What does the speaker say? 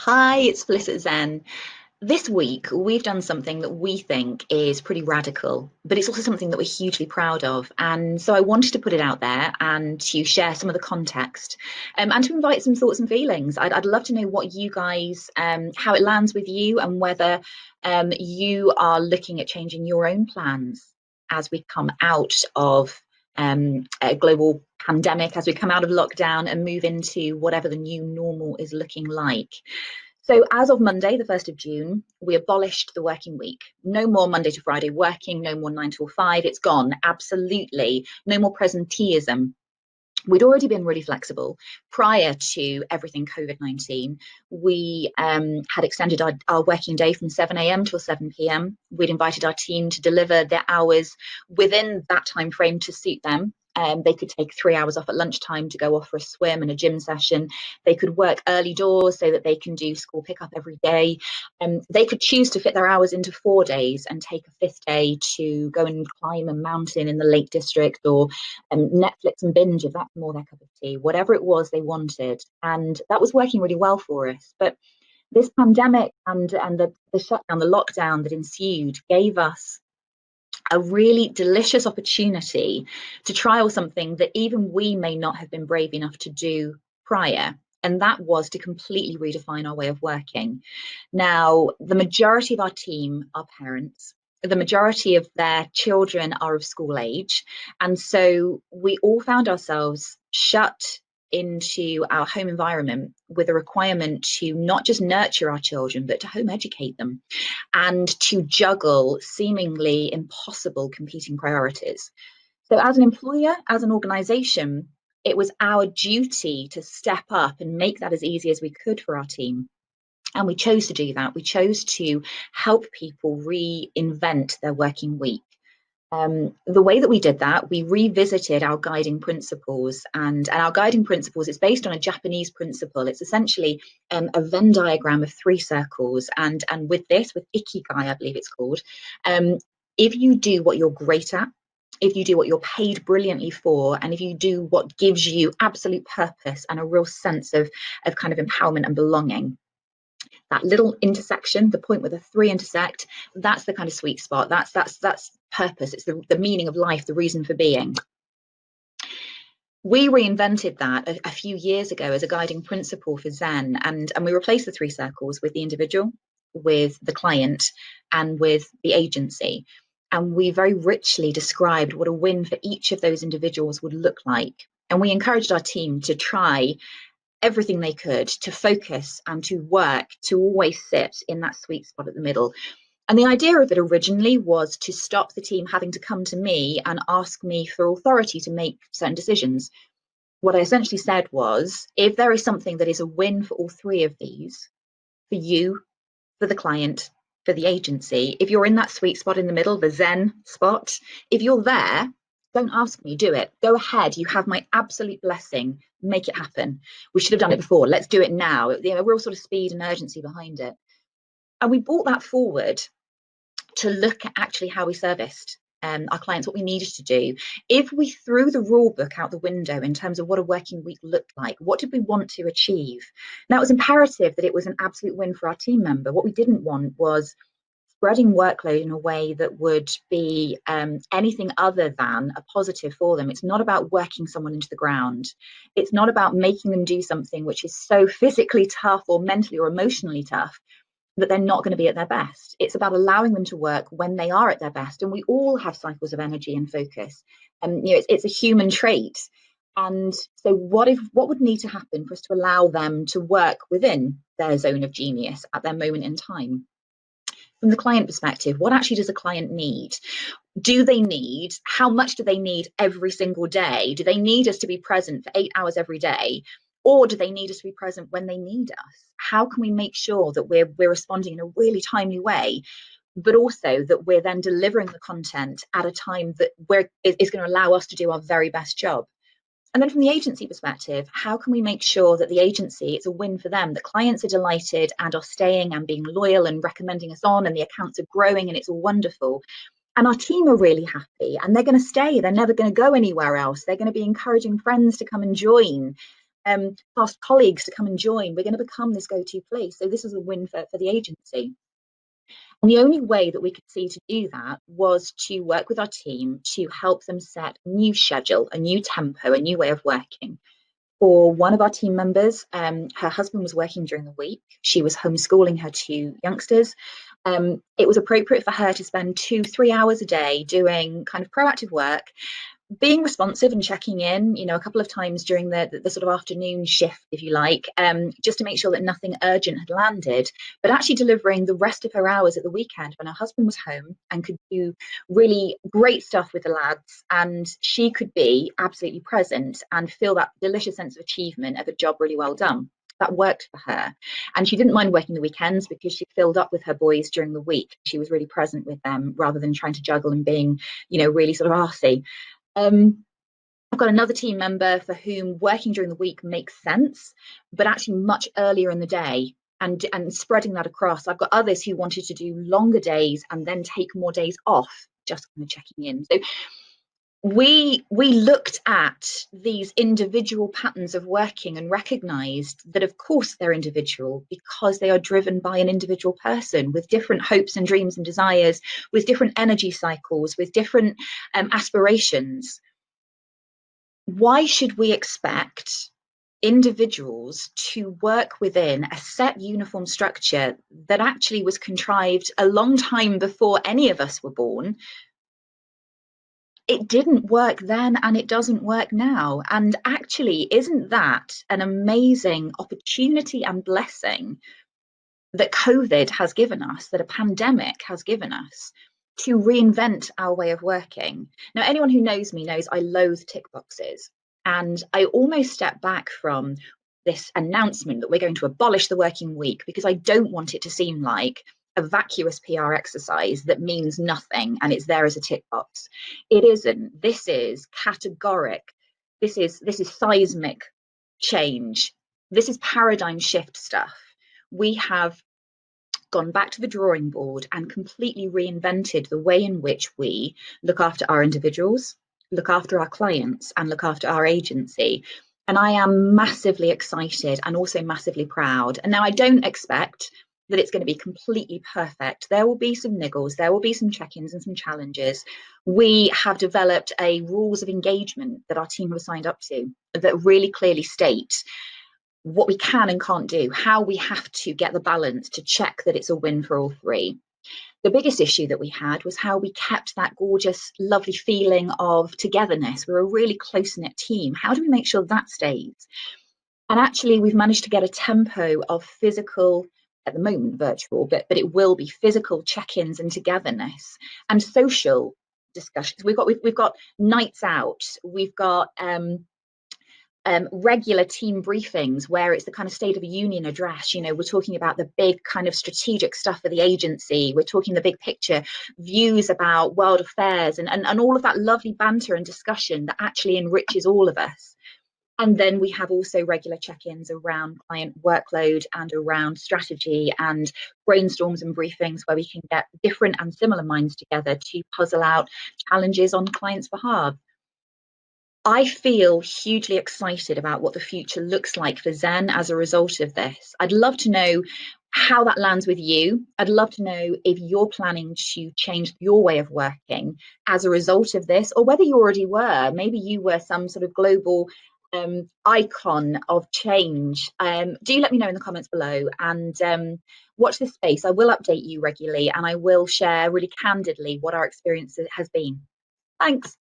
Hi, it's Fliss at Zen. This week, we've done something that we think is pretty radical, but it's also something that we're hugely proud of. And so I wanted to put it out there and to share some of the context and to invite some thoughts and feelings. I'd love to know what you guys, how it lands with you, and whether you are looking at changing your own plans as we come out of a global pandemic, as we come out of lockdown and move into whatever the new normal is looking like. So, as of Monday, the 1st of June, we abolished the working week. No more Monday to Friday working, no more 9 till 5. It's gone. Absolutely. No more presenteeism. We'd already been really flexible prior to everything COVID-19. We had extended our working day from 7 a.m. till 7 p.m. We'd invited our team to deliver their hours within that time frame to suit them. They could take 3 hours off at lunchtime to go off for a swim and a gym session. They could work early doors so that they can do school pickup every day. They could choose to fit their hours into 4 days and take a fifth day to go and climb a mountain in the Lake District, or Netflix and binge if that's more their cup of tea, whatever it was they wanted. And that was working really well for us. But this pandemic and the shutdown, the lockdown that ensued gave us a really delicious opportunity to trial something that even we may not have been brave enough to do prior. And that was to completely redefine our way of working. Now, the majority of our team are parents. The majority of their children are of school age. And so we all found ourselves shut into our home environment with a requirement to not just nurture our children, but to home educate them and to juggle seemingly impossible competing priorities. So, as an employer, as an organization, it was our duty to step up and make that as easy as we could for our team. And we chose to do that. We chose to help people reinvent their working week. The way that we did that, we revisited our guiding principles, and our guiding principles is based on a Japanese principle. It's essentially a Venn diagram of three circles, and with this, with Ikigai, I believe it's called. If you do what you're great at, if you do what you're paid brilliantly for, and if you do what gives you absolute purpose and a real sense of kind of empowerment and belonging, that little intersection, the point where the three intersect, that's the kind of sweet spot. That's purpose. It's the meaning of life, the reason for being. We reinvented that a few years ago as a guiding principle for Zen, and we replaced the three circles with the individual, with the client, and with the agency. And we very richly described what a win for each of those individuals would look like. And we encouraged our team to try everything they could to focus and to work to always sit in that sweet spot at the middle. And the idea of it originally was to stop the team having to come to me and ask me for authority to make certain decisions. What I essentially said was, if there is something that is a win for all three of these, for you, for the client, for the agency, if you're in that sweet spot in the middle, the Zen spot, if you're there, don't ask me, do it. Go ahead. You have my absolute blessing. Make it happen. We should have done it before. Let's do it now. A real sort of speed and urgency behind it. And we brought that forward to look at actually how we serviced our clients, what we needed to do. If we threw the rule book out the window in terms of what a working week looked like, what did we want to achieve? Now, it was imperative that it was an absolute win for our team member. What we didn't want was spreading workload in a way that would be anything other than a positive for them. It's not about working someone into the ground. It's not about making them do something which is so physically tough or mentally or emotionally tough that they're not going to be at their best. It's about allowing them to work when they are at their best. And we all have cycles of energy and focus. It's a human trait. And so what would need to happen for us to allow them to work within their zone of genius at their moment in time? From the client perspective, what actually does a client need? Do they need, how much do they need every single day? Do they need us to be present for 8 hours every day? Or do they need us to be present when they need us? How can we make sure that we're responding in a really timely way, but also that we're then delivering the content at a time that is going to allow us to do our very best job? And then from the agency perspective, how can we make sure that the agency, it's a win for them, that clients are delighted and are staying and being loyal and recommending us on, and the accounts are growing and it's all wonderful. And our team are really happy and they're going to stay. They're never going to go anywhere else. They're going to be encouraging friends to come and join. past colleagues to come and join. We're going to become this go-to place. So this is a win for the agency. And the only way that we could see to do that was to work with our team to help them set a new schedule, a new tempo, a new way of working. For one of our team members, her husband was working during the week. She was homeschooling her two youngsters. It was appropriate for her to spend 2-3 hours a day doing kind of proactive work, being responsive and checking in, a couple of times during the sort of afternoon shift, if you like, just to make sure that nothing urgent had landed, but actually delivering the rest of her hours at the weekend when her husband was home and could do really great stuff with the lads, and she could be absolutely present and feel that delicious sense of achievement of a job really well done. That worked for her. And she didn't mind working the weekends because she filled up with her boys during the week. She was really present with them rather than trying to juggle and being, really sort of arsey. I've got another team member for whom working during the week makes sense, but actually much earlier in the day and spreading that across. I've got others who wanted to do longer days and then take more days off, just kind of checking in. So we looked at these individual patterns of working and recognized that of course they're individual because they are driven by an individual person with different hopes and dreams and desires, with different energy cycles, with different aspirations. Why should we expect individuals to work within a set uniform structure that actually was contrived a long time before any of us were born? It didn't work then and it doesn't work now. And actually, isn't that an amazing opportunity and blessing that COVID has given us, that a pandemic has given us, to reinvent our way of working? Now, anyone who knows me knows I loathe tick boxes. And I almost step back from this announcement that we're going to abolish the working week because I don't want it to seem like a vacuous PR exercise that means nothing and it's there as a tick box. It isn't. This is categoric. This is seismic change. This is paradigm shift stuff. We have gone back to the drawing board and completely reinvented the way in which we look after our individuals, look after our clients, and look after our agency. And I am massively excited and also massively proud. And now I don't expect that it's going to be completely perfect. There will be some niggles, there will be some check-ins and some challenges. We have developed a rules of engagement that our team have signed up to that really clearly state what we can and can't do, how we have to get the balance to check that it's a win for all three. The biggest issue that we had was how we kept that gorgeous, lovely feeling of togetherness. We're a really close-knit team. How do we make sure that stays? And actually, we've managed to get a tempo of physical, at the moment virtual, but it will be physical check-ins and togetherness and social discussions. We've got nights out. We've got regular team briefings where it's the kind of State of the Union address. We're talking about the big kind of strategic stuff for the agency. We're talking the big picture views about world affairs and all of that lovely banter and discussion that actually enriches all of us. And then we have also regular check-ins around client workload and around strategy and brainstorms and briefings where we can get different and similar minds together to puzzle out challenges on clients' behalf. I feel hugely excited about what the future looks like for Zen as a result of this. I'd love to know how that lands with you. I'd love to know if you're planning to change your way of working as a result of this, or whether you already were. Maybe you were some sort of global icon of change. Do let me know in the comments below, and watch this space. I will update you regularly and I will share really candidly what our experience has been. Thanks.